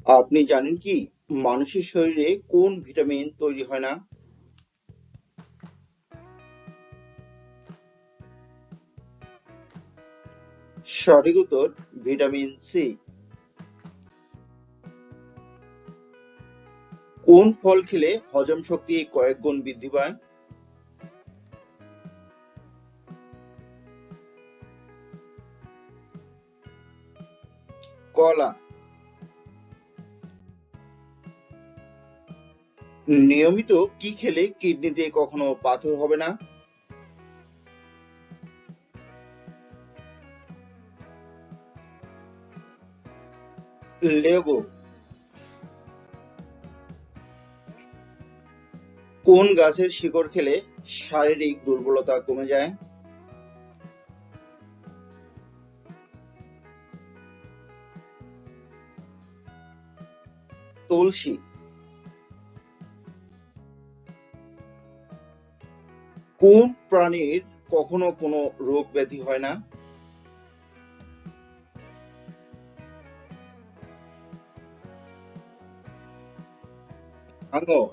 আপনি জানেন কি মানুষের শরীরে কোন ভিটামিন তৈরি হয় না? সঠিক উত্তর ভিটামিন সি। কোন ফল খেলে হজম শক্তি কয়েক গুণ বৃদ্ধি পায়? কলা। নিয়মিত কি খেলে কিডনিতে কখনো পাথর হবে না? লেবু। কোন গাছের শিকড় খেলে শারীরিক দুর্বলতা কমে যায়? তুলসী। কোন প্রাণীর কখনো কোনো রোগ ব্যাধি হয় না? হাঙর।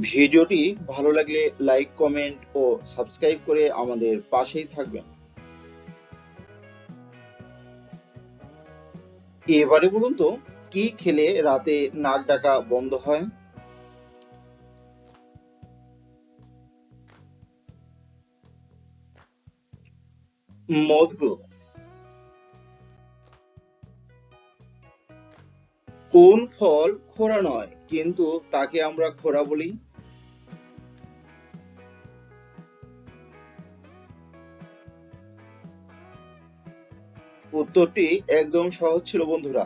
ভিডিওটি ভালো লাগলে লাইক, কমেন্ট ও সাবস্ক্রাইব করে আমাদের পাশেই থাকবেন। এবারে বলুন তো, কি খেলে রাতে নাক ডাকা বন্ধ হয়? মধু। কোন ফল খোরা নয় কিন্তু তাকে আমরা খোরা বলি? উত্তরটি একদম সহজ ছিল বন্ধুরা,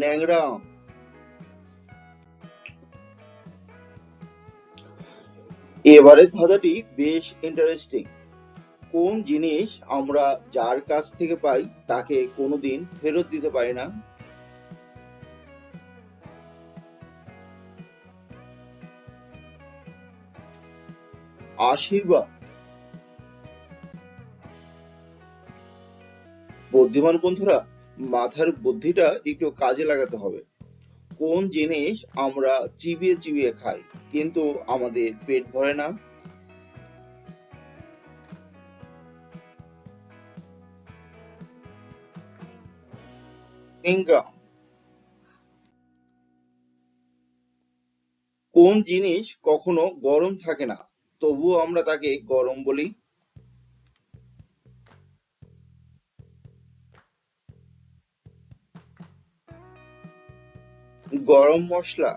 ন্যাংরা আম। এবারের ধাঁধাটি বেশ ইন্টারেস্টিং। কোন জিনিস আমরা যার কাছ থেকে পাই তাকে কোনোদিন ফেরত দিতে পারি না? আশীর্বাদ। বুদ্ধিমান বন্ধুরা, মাথার বুদ্ধিটা একটু কাজে লাগাতে হবে। কোন জিনিস আমরা চিবিয়ে চিবিয়ে খাই কিন্তু আমাদের পেট ভরে না? ইনকাম। কোন জিনিস কখনো গরম থাকে না তবুও আমরা তাকে গরম বলি? গরম মশলা।